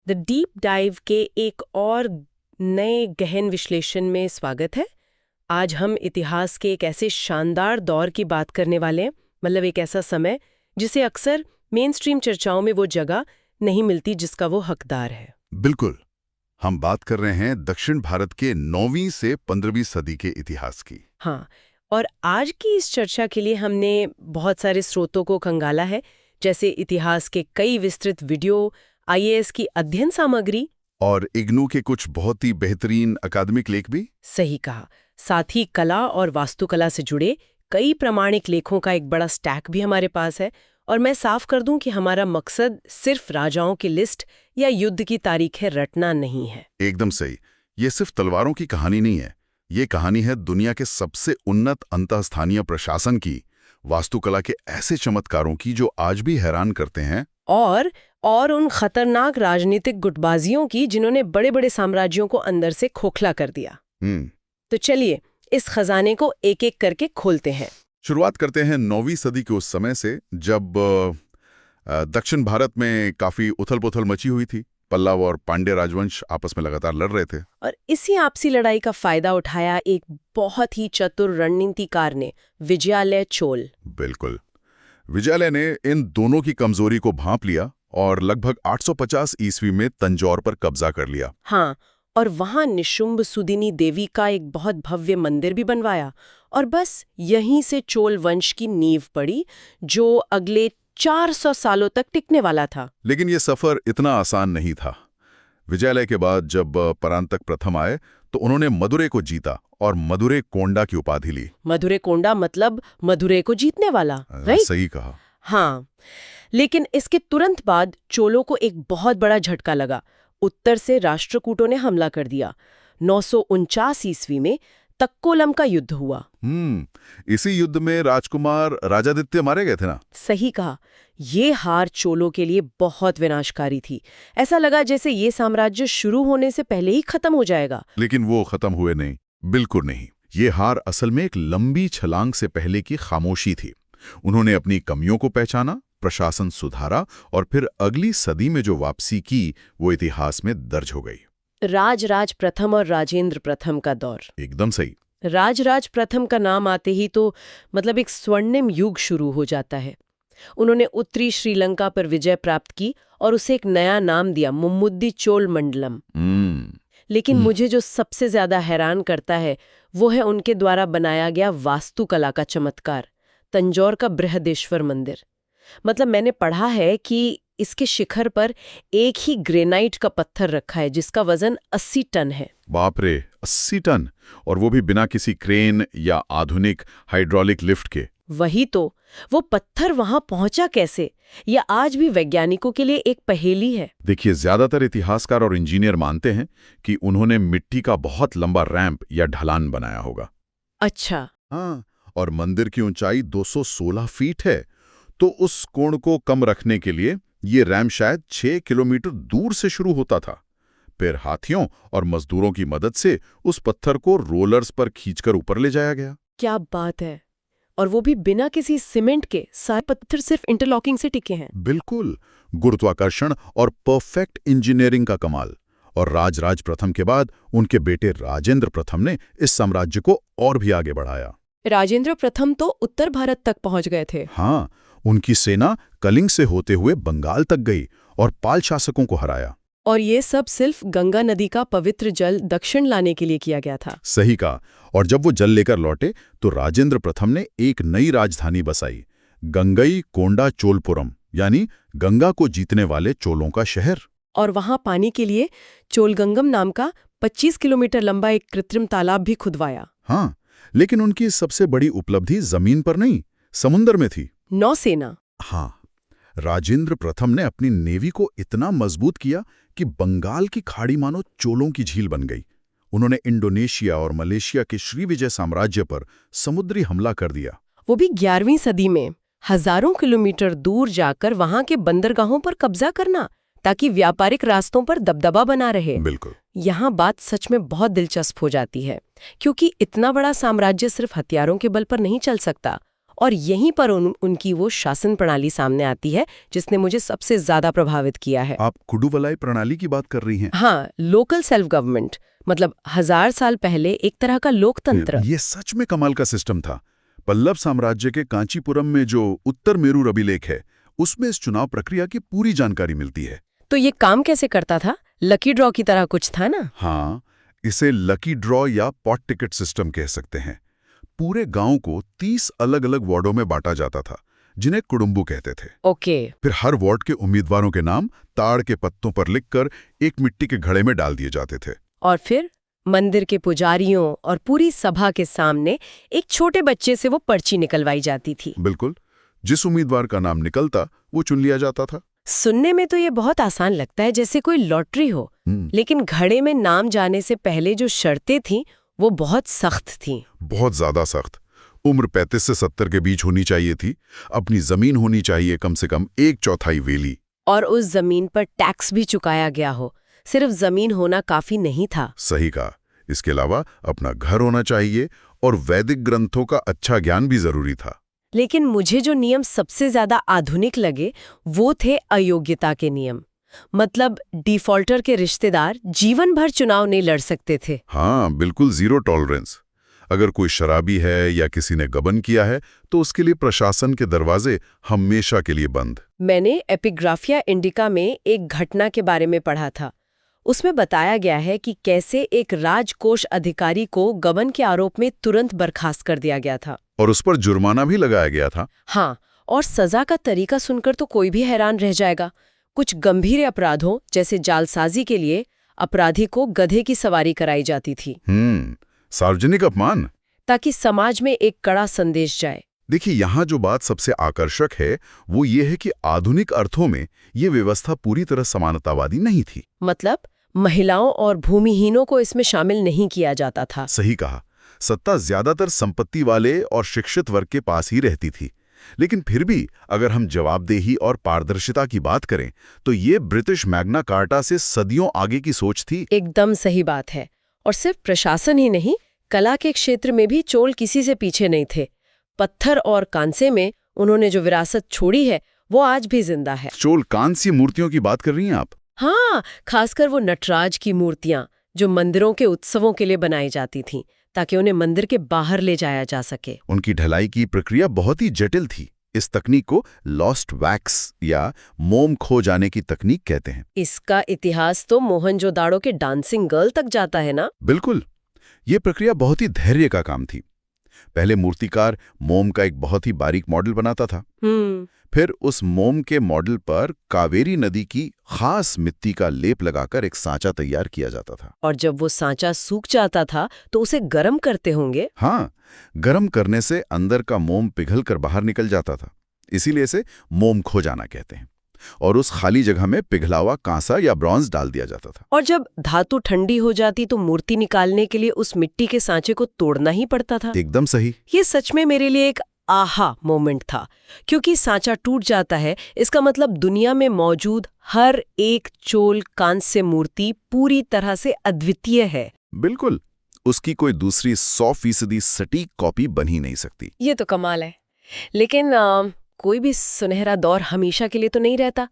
The deep dive के एक और नए गहन विश्लेषण में स्वागत है। आज हम इतिहास के एक ऐसे शानदार दौर की बात करने वाले हैं, मतलब एक ऐसा समय जिसे अक्सर मेन स्ट्रीम चर्चाओं में वो जगह नहीं मिलती जिसका वो हकदार है। बिल्कुल। हम बात कर रहे हैं दक्षिण भारत के 9वीं से 15वीं सदी के इतिहास की। हाँ, और आज की इस चर्चा के लिए हमने बहुत सारे स्रोतों को खंगाला है, जैसे इतिहास के कई विस्तृत वीडियो, आईएएस की अध्ययन सामग्री और इग्नू के कुछ बहुत ही बेहतरीन अकादमिक लेख भी। सही कहा। साथ ही कला और वास्तुकला से जुड़े कई प्रामाणिक लेखों का एक बड़ा स्टैक भी हमारे पास है। और मैं साफ कर दूं कि हमारा मकसद सिर्फ राजाओं की लिस्ट या युद्ध की तारीखें रटना नहीं है। एकदम सही। ये सिर्फ तलवारों की कहानी नहीं है, ये कहानी है दुनिया के सबसे उन्नत अंतःस्थानीय प्रशासन की, वास्तुकला के ऐसे चमत्कारों की जो आज भी हैरान करते हैं। और उन खतरनाक राजनीतिक गुटबाजियों की जिन्होंने बड़े बड़े साम्राज्यों को अंदर से खोखला कर दिया। तो चलिए इस खजाने को एक एक करके खोलते हैं। शुरुआत करते हैं 9वीं सदी के उस समय से, जब दक्षिण भारत में काफी उथल-पुथल मची हुई थी। पल्लव और पांड्य राजवंश आपस में लगातार लड़ रहे थे। और इसी आपसी लड़ाई का फायदा उठाया एक बहुत ही चतुर रणनीतिकार ने, विजयालय चोल। बिल्कुल। विजयालय ने इन दोनों की कमजोरी को भांप लिया और लगभग 850 ईस्वी में तंजौर पर कब्जा कर लिया। हाँ, और वहां निशुंभ सुदिनी देवी का एक बहुत भव्य मंदिर भी बनवाया। और बस यहीं से चोल वंश की नींव पड़ी, जो अगले 400 सालों तक टिकने वाला था। लेकिन ये सफर इतना आसान नहीं था। विजयालय के बाद जब परांतक प्रथम आए तो उन्होंने मदुरै को जीता और मदुरै कोंडा की उपाधि ली। मदुरै कोंडा मतलब मदुरै को जीतने वाला, राइट? सही कहा। हाँ, लेकिन इसके तुरंत बाद चोलों को एक बहुत बड़ा झटका लगा। उत्तर से राष्ट्रकूटों ने हमला कर दिया। 949 ईस्वी में तक्कोलम का युद्ध हुआ। इसी युद्ध में राजकुमार राजादित्य मारे गए थे ना? सही कहा। ये हार चोलों के लिए बहुत विनाशकारी थी। ऐसा लगा जैसे ये साम्राज्य शुरू होने से पहले ही खत्म हो जाएगा। लेकिन वो खत्म हुए नहीं, बिल्कुल नहीं। ये हार असल में एक लंबी छलांग से पहले की खामोशी थी। उन्होंने अपनी कमियों को पहचाना, प्रशासन सुधारा और फिर अगली सदी में जो वापसी की वो इतिहास में दर्ज हो गई। राजराज प्रथम और राजेंद्र प्रथम का दौर। एकदम सही। राजराज प्रथम का नाम आते ही तो मतलब एक स्वर्णिम युग शुरू हो जाता है। उन्होंने उत्तरी श्रीलंका पर विजय प्राप्त की और उसे एक नया नाम दिया, मुम्मुद्दी चोल मंडलम। लेकिन मुझे जो सबसे ज्यादा हैरान करता है वो है उनके द्वारा बनाया गया वास्तुकला का चमत्कार, तंजौर का बृहदेश्वर मंदिर। मतलब मैंने पढ़ा है कि इसके शिखर पर एक ही ग्रेनाइट का पत्थर रखा है जिसका वजन 80 टन है। बाप रे, 80 टन! और वो भी बिना किसी क्रेन या आधुनिक हाइड्रोलिक लिफ्ट के। वही तो, वो पत्थर वहां पहुंचा कैसे, यह आज भी वैज्ञानिकों के लिए एक पहेली है। देखिए, ज्यादातर इतिहासकार और इंजीनियर मानते हैं कि उन्होंने मिट्टी का बहुत लंबा रैंप या ढलान बनाया होगा। अच्छा। हाँ, और मंदिर की ऊंचाई 216 फीट है, तो उस कोण को कम रखने के लिए ये रैंप शायद 6 किलोमीटर दूर से शुरू होता था। फिर हाथियों और मजदूरों की मदद से उस पत्थर को रोलर्स पर खींचकर ऊपर ले जाया गया। क्या बात है! और वो भी बिना किसी सीमेंट के, सारे पत्थर सिर्फ इंटरलॉकिंग से टिके हैं। बिल्कुल, गुरुत्वाकर्षण और परफेक्ट इंजीनियरिंग का कमाल। और राजराज प्रथम के बाद उनके बेटे राजेंद्र प्रथम ने इस साम्राज्य को और भी आगे बढ़ाया। राजेंद्र प्रथम तो उत्तर भारत तक पहुंच गए थे। हाँ, उनकी सेना कलिंग से होते हुए बंगाल तक गई और पाल शासकों को हराया। और ये सब सिर्फ गंगा नदी का पवित्र जल दक्षिण लाने के लिए किया गया था। सही कहा। और जब वो जल लेकर लौटे तो राजेंद्र प्रथम ने एक नई राजधानी बसाई, गंगई कोंडा चोलपुरम, यानी गंगा को जीतने वाले चोलों का शहर। और वहां पानी के लिए चोलगंगम नाम का 25 किलोमीटर लंबा एक कृत्रिम तालाब भी खुदवाया। हाँ, लेकिन उनकी सबसे बड़ी उपलब्धि जमीन पर नहीं, समुद्र में थी। नौसेना। हाँ, राजेंद्र प्रथम ने अपनी नेवी को इतना मजबूत किया कि बंगाल की खाड़ी मानो चोलों की झील बन गई। उन्होंने इंडोनेशिया और मलेशिया के श्रीविजय साम्राज्य पर समुद्री हमला कर दिया। वो भी 11वीं सदी में, हजारों किलोमीटर दूर जाकर वहां के बंदरगाहों पर कब्जा करना ताकि व्यापारिक रास्तों पर दबदबा बना रहे। बिल्कुल। यहाँ बात सच में बहुत दिलचस्प हो जाती है, क्योंकि इतना बड़ा साम्राज्य सिर्फ हथियारों के बल पर नहीं चल सकता। और यहीं पर उनकी वो शासन प्रणाली सामने आती है जिसने मुझे सबसे ज्यादा प्रभावित किया है। आप कुडुवलाई प्रणाली की बात कर रही हैं? हाँ, लोकल सेल्फ गवर्नमेंट, मतलब 1000 साल पहले एक तरह का लोकतंत्र। ये सच में कमाल का सिस्टम था। पल्लव साम्राज्य के कांचीपुरम में जो उत्तर मेरू अभिलेख है, उसमें इस चुनाव प्रक्रिया की पूरी जानकारी मिलती है। तो ये काम कैसे करता था? लकी ड्रॉ की तरह कुछ था ना? हाँ, इसे लकी ड्रॉ या पॉट टिकट सिस्टम कह सकते हैं। पूरे गांव को 30 अलग-अलग वार्डों में बांटा जाता था, जिन्हें कुडुम्बु कहते थे। ओके। फिर हर वार्ड के उम्मीदवारों के नाम ताड़ के पत्तों पर लिखकर एक मिट्टी के घड़े में डाल दिए जाते थे। और फिर मंदिर के पुजारियों और पूरी सभा के सामने एक छोटे बच्चे से वो पर्ची निकलवाई जाती थी। बिल्कुल, जिस उम्मीदवार का नाम निकलता वो चुन लिया जाता था। सुनने में तो ये बहुत आसान लगता है, जैसे कोई लॉटरी हो, लेकिन घड़े में नाम जाने से पहले जो शर्तें थीं वो बहुत सख्त थीं। बहुत ज्यादा सख्त। उम्र 35 से 70 के बीच होनी चाहिए थी। अपनी जमीन होनी चाहिए कम से कम 1/4 वेली। और उस जमीन पर टैक्स भी चुकाया गया हो। सिर्फ जमीन होना काफी नहीं था। सही कहा। इसके अलावा अपना घर होना चाहिए और वैदिक ग्रंथों का अच्छा ज्ञान भी जरूरी था। लेकिन मुझे जो नियम सबसे ज्यादा आधुनिक लगे वो थे अयोग्यता के नियम। मतलब डिफॉल्टर के रिश्तेदार जीवन भर चुनाव नहीं लड़ सकते थे। हाँ, बिल्कुल जीरो टॉलरेंस। अगर कोई शराबी है या किसी ने गबन किया है तो उसके लिए प्रशासन के दरवाजे हमेशा के लिए बंद। मैंने एपिग्राफिया इंडिका में एक घटना के बारे में पढ़ा था। उसमें बताया गया है कि कैसे एक राजकोष अधिकारी को गबन के आरोप में तुरंत बर्खास्त कर दिया गया था। और उस पर जुर्माना भी लगाया गया था। हाँ, और सजा का तरीका सुनकर तो कोई भी हैरान रह जाएगा। कुछ गंभीर अपराधों जैसे जालसाजी के लिए अपराधी को गधे की सवारी कराई जाती थी। सार्वजनिक अपमान, ताकि समाज में एक कड़ा संदेश जाए। देखिए, यहाँ जो बात सबसे आकर्षक है वो ये है कि आधुनिक अर्थों में ये व्यवस्था पूरी तरह समानतावादी नहीं थी। मतलब महिलाओं और भूमिहीनों को इसमें शामिल नहीं किया जाता था। सही कहा। सत्ता ज्यादातर संपत्ति वाले और शिक्षित वर्ग के पास ही रहती थी। लेकिन फिर भी अगर हम जवाबदेही और पारदर्शिता की बात करें तो ये ब्रिटिश मैग्ना कार्टा से सदियों आगे की सोच थी। एकदम सही बात है। और सिर्फ प्रशासन ही नहीं, कला के क्षेत्र में भी चोल किसी से पीछे नहीं थे। पत्थर और कांसे में उन्होंने जो विरासत छोड़ी है वो आज भी जिंदा है। चोल कांस्य मूर्तियों की बात कर रही हैं आप? हाँ, खासकर वो नटराज की मूर्तियां जो मंदिरों के उत्सवों के लिए बनाई जाती थीं, ताकि उन्हें मंदिर के बाहर ले जाया जा सके। उनकी ढलाई की प्रक्रिया बहुत ही जटिल थी। इस तकनीक को लॉस्ट वैक्स या मोम खो जाने की तकनीक कहते हैं। इसका इतिहास तो मोहनजोदाड़ो के डांसिंग गर्ल तक जाता है ना? बिल्कुल। ये प्रक्रिया बहुत ही धैर्य का काम थी। पहले मूर्तिकार मोम का एक बहुत ही बारीक मॉडल बनाता था। फिर उस मोम के मॉडल पर कावेरी नदी की खास मिट्टी का लेप लगाकर एक सांचा तैयार किया जाता था। और जब वो सांचा सूख जाता था तो उसे गर्म करते होंगे? हाँ, गर्म करने से अंदर का मोम पिघल कर बाहर निकल जाता था। इसीलिए इसे मोम खो जाना कहते हैं। और उस खाली जगह में पिघला हुआ कांसा या ब्रॉन्ज डाल दिया जाता था। और जब धातु ठंडी हो जाती तो मूर्ति निकालने के लिए उस मिट्टी के सांचे को तोड़ना ही पड़ता था। एकदम सही। ये सच में मेरे लिए एक आहा मोमेंट था, क्योंकि सांचा टूट जाता है, इसका मतलब दुनिया में मौजूद हर एक चोल कांस्य मूर्ति पूरी तरह से अद्वितीय है। बिल्कुल, उसकी कोई दूसरी 100% सटीक कॉपी बन ही नहीं सकती। ये तो कमाल है। लेकिन कोई भी सुनहरा दौर हमेशा के लिए तो नहीं रहता।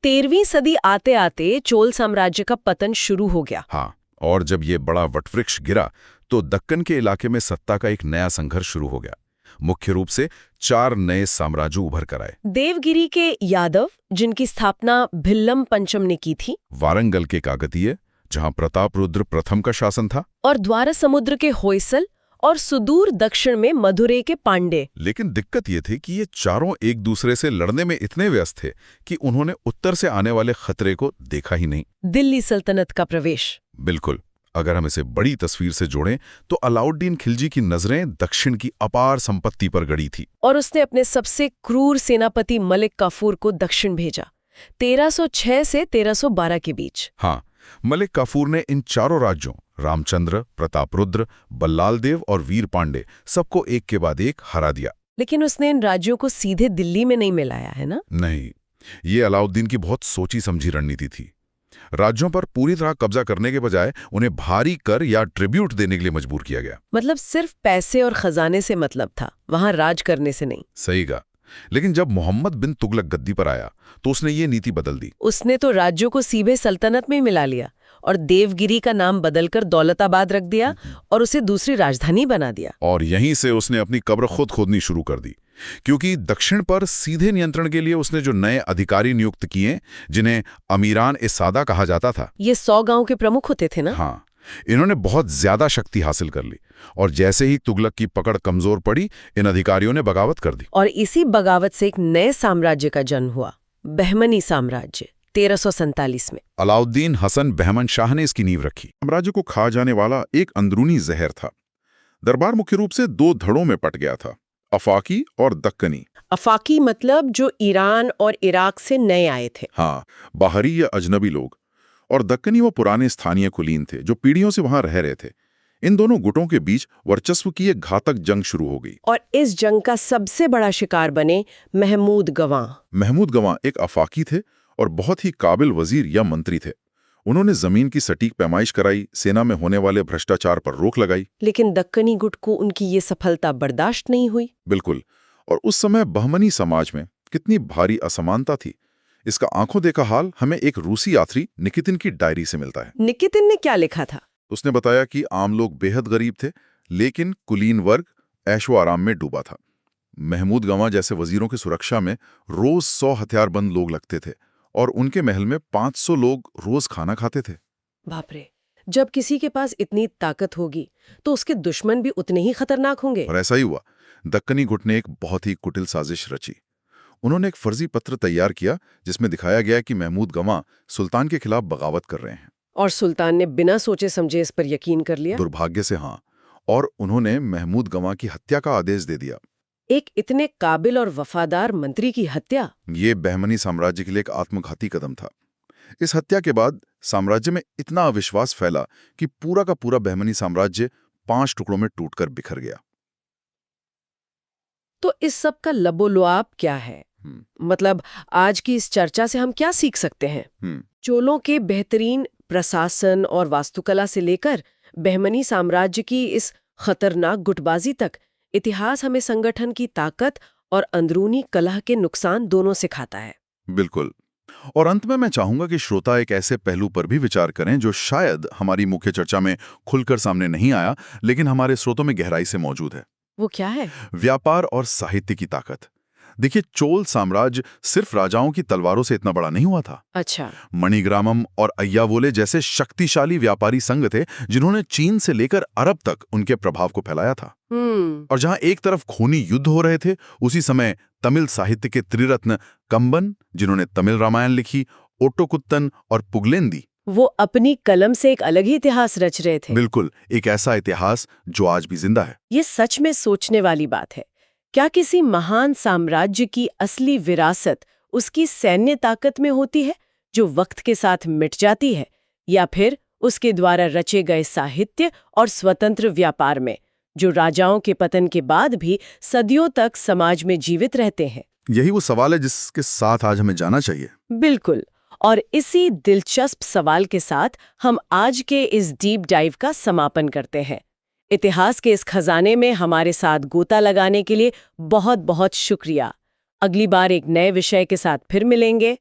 13वीं सदी आते आते चोल साम्राज्य का पतन शुरू हो गया। हाँ, और जब ये बड़ा वटवृक्ष गिरा तो दक्कन के इलाके में सत्ता का एक नया संघर्ष शुरू हो गया। मुख्य रूप से 4 नए साम्राज्य उभर कर आए। देवगिरी के यादव, जिनकी स्थापना भिल्लम पंचम ने की थी। वारंगल के काकतीय, जहां प्रतापरुद्र प्रथम का शासन था। और द्वारा समुद्र के होयसल और सुदूर दक्षिण में मदुरै के पांडे। लेकिन दिक्कत ये थी कि ये चारों एक दूसरे से लड़ने में इतने व्यस्त थे कि उन्होंने उत्तर से आने वाले खतरे को देखा ही नहीं। दिल्ली सल्तनत का प्रवेश। बिल्कुल। अगर हम इसे बड़ी तस्वीर से जोड़ें तो अलाउद्दीन खिलजी की नजरें दक्षिण की अपार संपत्ति पर गड़ी थी। और उसने अपने सबसे क्रूर सेनापति मलिक काफूर को दक्षिण भेजा 1306 से 1312 के बीच। हाँ, मलिक काफूर ने इन चारों राज्यों रामचंद्र, प्रतापरुद्र, बल्लाल देव और वीर पांडे सबको एक के बाद एक हरा दिया। लेकिन उसने इन राज्यों को सीधे दिल्ली में नहीं मिलाया है ना? नहीं, ये अलाउद्दीन की बहुत सोची समझी रणनीति थी। राज्यों पर पूरी तरह कब्जा करने के बजाय उन्हें भारी कर या ट्रिब्यूट देने के लिए मजबूर किया गया। मतलब सिर्फ पैसे और खजाने से मतलब था, वहां राज करने से नहीं। सही कहा। लेकिन जब मोहम्मद बिन तुगलक गद्दी पर आया तो उसने ये नीति बदल दी। उसने तो राज्यों को सीधे सल्तनत में मिला लिया और देवगिरी का नाम बदलकर दौलताबाद रख दिया और उसे दूसरी राजधानी बना दिया। और यहीं से उसने अपनी कब्र खुद खोदनी शुरू कर दी, क्योंकि दक्षिण पर सीधे नियंत्रण के लिए उसने जो नए अधिकारी नियुक्त किए, जिन्हें अमीरान ए सादा कहा जाता था, ये 100 गांव के प्रमुख होते थे ना? हाँ, इन्होंने बहुत ज्यादा शक्ति हासिल कर ली और जैसे ही तुगलक की पकड़ कमजोर पड़ी, इन अधिकारियों ने बगावत कर दी। और इसी बगावत से एक नए साम्राज्य का जन्म हुआ, बहमनी साम्राज्य, 1347 में। अलाउद्दीन हसन बहमन शाह ने इसकी नींव रखी। साम्राज्य को खा जाने वाला एक अंदरूनी जहर था। दरबार मुख्य रूप से 2 धड़ों में पट गया था, अफाकी और दक्कनी। अफाकी मतलब जो ईरान और इराक से नए आए थे। हाँ, बाहरी या अजनबी लोग। और दक्कनी वो पुराने स्थानीय कुलीन थे जो पीढ़ियों से वहां रह रहे थे। इन दोनों गुटों के बीच वर्चस्व की एक घातक जंग शुरू हो गई। और इस जंग का सबसे बड़ा शिकार बने महमूद गवां। महमूद गवां एक अफाकी थे और बहुत ही काबिल वजीर या मंत्री थे। उन्होंने जमीन की सटीक पैमाइश कराई, सेना में होने वाले भ्रष्टाचार पर रोक लगाई। लेकिन दक्कनी गुट को उनकी ये सफलता बर्दाश्त नहीं हुई। बिल्कुल। और उस समय बहमनी समाज में कितनी भारी असमानता थी, इसका आंखों देखा हाल हमें एक रूसी यात्री निकितिन की डायरी से मिलता है। निकितिन ने क्या लिखा था? उसने बताया कि आम लोग बेहद गरीब थे, लेकिन कुलीन वर्ग ऐशो आराम में डूबा था। महमूद गवां जैसे वजीरों की सुरक्षा में रोज 100 हथियारबंद लोग लगते थे और उनके महल में 500 लोग रोज खाना खाते थे। बाप रे! जब किसी के पास इतनी ताकत होगी तो उसके दुश्मन भी उतने ही खतरनाक होंगे। और ऐसा ही हुआ। दक्कनी गुट ने एक बहुत ही कुटिल साजिश रची। उन्होंने एक फर्जी पत्र तैयार किया जिसमें दिखाया गया कि महमूद गवां सुल्तान के खिलाफ बगावत कर रहे हैं। और सुल्तान ने बिना सोचे समझे इस पर यकीन कर लिया। दुर्भाग्य से हाँ, और उन्होंने महमूद गवां की हत्या का आदेश दे दिया। एक इतने काबिल और वफादार मंत्री की हत्या? ये बहमनी साम्राज्य के लिए एक आत्मघाती कदम था। इस हत्या के बाद साम्राज्य में इतना अविश्वास फैला कि पूरा का पूरा बहमनी साम्राज्य 5 टुकड़ों में टूटकर बिखर गया। तो इस सब का लबोलुआब क्या है? मतलब आज की इस चर्चा से हम क्या सीख सकते हैं? चोलों के बेहतरीन प्रशासन और वास्तुकला से लेकर बहमनी साम्राज्य की इस खतरनाक गुटबाजी तक, इतिहास हमें संगठन की ताकत और अंदरूनी कलह के नुकसान दोनों सिखाता है। बिल्कुल। और अंत में मैं चाहूंगा कि श्रोता एक ऐसे पहलू पर भी विचार करें जो शायद हमारी मुख्य चर्चा में खुलकर सामने नहीं आया, लेकिन हमारे स्रोतों में गहराई से मौजूद है। वो क्या है? व्यापार और साहित्य की ताकत। देखिए, चोल साम्राज्य सिर्फ राजाओं की तलवारों से इतना बड़ा नहीं हुआ था। अच्छा। मणिग्रामम और अय्यावोले जैसे शक्तिशाली व्यापारी संघ थे जिन्होंने चीन से लेकर अरब तक उनके प्रभाव को फैलाया था। और जहां एक तरफ खूनी युद्ध हो रहे थे, उसी समय तमिल साहित्य के त्रिरत्न कंबन, जिन्होंने तमिल रामायण लिखी, ओटोकुत्तन और पुगलेंदी, वो अपनी कलम से एक अलग ही इतिहास रच रहे थे। बिल्कुल, एक ऐसा इतिहास जो आज भी जिंदा है। ये सच में सोचने वाली बात है। क्या किसी महान साम्राज्य की असली विरासत उसकी सैन्य ताकत में होती है जो वक्त के साथ मिट जाती है, या फिर उसके द्वारा रचे गए साहित्य और स्वतंत्र व्यापार में, जो राजाओं के पतन के बाद भी सदियों तक समाज में जीवित रहते हैं? यही वो सवाल है जिसके साथ आज हमें जाना चाहिए। बिल्कुल। और इसी दिलचस्प सवाल के साथ हम आज के इस डीप डाइव का समापन करते हैं। इतिहास के इस खजाने में हमारे साथ गोता लगाने के लिए बहुत बहुत शुक्रिया। अगली बार एक नए विषय के साथ फिर मिलेंगे।